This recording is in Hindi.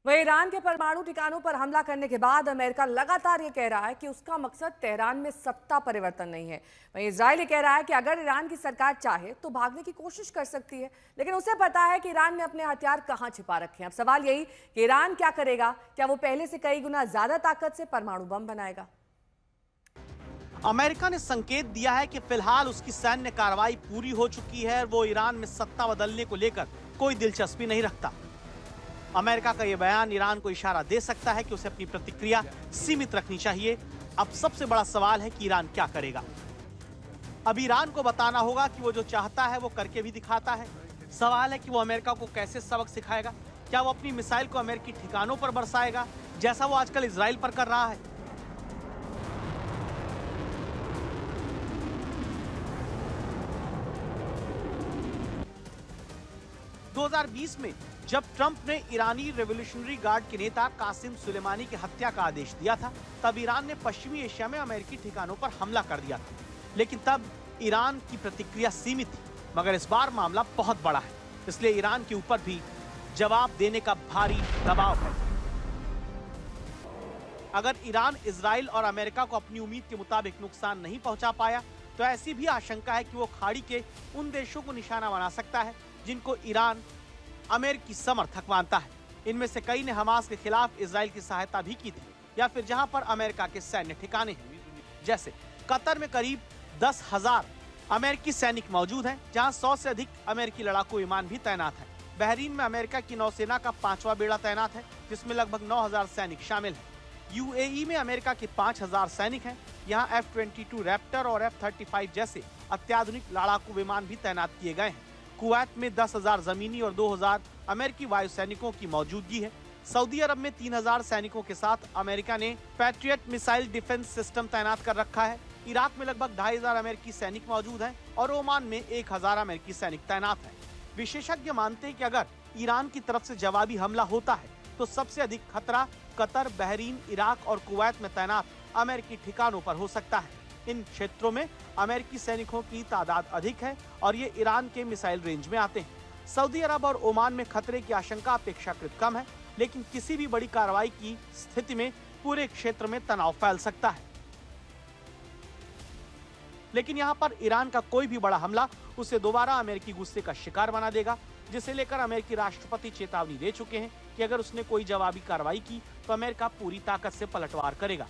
वहीं ईरान के परमाणु ठिकानों पर हमला करने के बाद अमेरिका लगातार ये कह रहा है कि उसका मकसद तेहरान में सत्ता परिवर्तन नहीं है। वहीं इजराइल ये कह रहा है कि अगर ईरान की सरकार चाहे तो भागने की कोशिश कर सकती है, लेकिन उसे पता है कि ईरान ने अपने हथियार कहां छिपा रखे हैं। अब सवाल यही कि ईरान क्या करेगा, क्या वो पहले से कई गुना ज्यादा ताकत से परमाणु बम बनाएगा? अमेरिका ने संकेत दिया है कि फिलहाल उसकी सैन्य कार्रवाई पूरी हो चुकी है और वो ईरान में सत्ता बदलने को लेकर कोई दिलचस्पी नहीं रखता। अमेरिका का यह बयान ईरान को इशारा दे सकता है कि उसे अपनी प्रतिक्रिया सीमित रखनी चाहिए। अब सबसे बड़ा सवाल है कि ईरान क्या करेगा। अब ईरान को बताना होगा कि वो जो चाहता है वो करके भी दिखाता है। सवाल है कि वो अमेरिका को कैसे सबक सिखाएगा। क्या वो अपनी मिसाइल को अमेरिकी ठिकानों पर बरसाएगा, जैसा वो आजकल इजराइल पर कर रहा है? दो 2020 में जब ट्रंप ने ईरानी रेवोल्यूशनरी गार्ड के नेता कासिम सुलेमानी की हत्या का आदेश दिया था, तब ईरान ने पश्चिमी एशिया में अमेरिकी ठिकानों पर हमला कर दिया था। लेकिन तब ईरान की प्रतिक्रिया सीमित थी, मगर इस बार मामला बहुत बड़ा है, इसलिए ईरान के ऊपर भी जवाब देने का भारी दबाव है। अगर ईरान इजराइल और अमेरिका को अपनी उम्मीद के मुताबिक नुकसान नहीं पहुंचा पाया, तो ऐसी भी आशंका है कि वो खाड़ी के उन देशों को निशाना बना सकता है जिनको ईरान अमेरिकी समर्थक मानता है। इनमें से कई ने हमास के खिलाफ इजराइल की सहायता भी की थी, या फिर जहां पर अमेरिका के सैन्य ठिकाने हैं। जैसे कतर में करीब 10,000 अमेरिकी सैनिक मौजूद हैं, जहां 100 से अधिक अमेरिकी लड़ाकू विमान भी तैनात हैं। बहरीन में अमेरिका की नौसेना का 5वां बेड़ा तैनात है, जिसमें लगभग 9,000 सैनिक शामिल हैं। यूएई में अमेरिका के 5,000 सैनिक हैं। यहाँ F-22 रैप्टर और F-35 जैसे अत्याधुनिक लड़ाकू विमान भी तैनात किए गए हैं। कुवैत में 10,000 जमीनी और 2,000 अमेरिकी वायु सैनिकों की मौजूदगी है। सऊदी अरब में 3,000 सैनिकों के साथ अमेरिका ने पैट्रियट मिसाइल डिफेंस सिस्टम तैनात कर रखा है। इराक में लगभग 2,500 अमेरिकी सैनिक मौजूद हैं और ओमान में 1,000 अमेरिकी सैनिक तैनात हैं। विशेषज्ञ मानते हैं कि अगर ईरान की तरफ से जवाबी हमला होता है तो सबसे अधिक खतरा कतर, बहरीन, इराक और कुवैत में तैनात अमेरिकी ठिकानों पर हो सकता है। इन क्षेत्रों में अमेरिकी सैनिकों की तादाद अधिक है और ये ईरान के मिसाइल रेंज में आते हैं। सऊदी अरब और ओमान में खतरे की आशंका अपेक्षाकृत कम है, लेकिन किसी भी बड़ी कार्रवाई की स्थिति में पूरे क्षेत्र में तनाव फैल सकता है। लेकिन यहाँ पर ईरान का कोई भी बड़ा हमला उसे दोबारा अमेरिकी गुस्से का शिकार बना देगा, जिसे लेकर अमेरिकी राष्ट्रपति चेतावनी दे चुके हैं कि अगर उसने कोई जवाबी कार्रवाई की तो अमेरिका पूरी ताकत से पलटवार करेगा।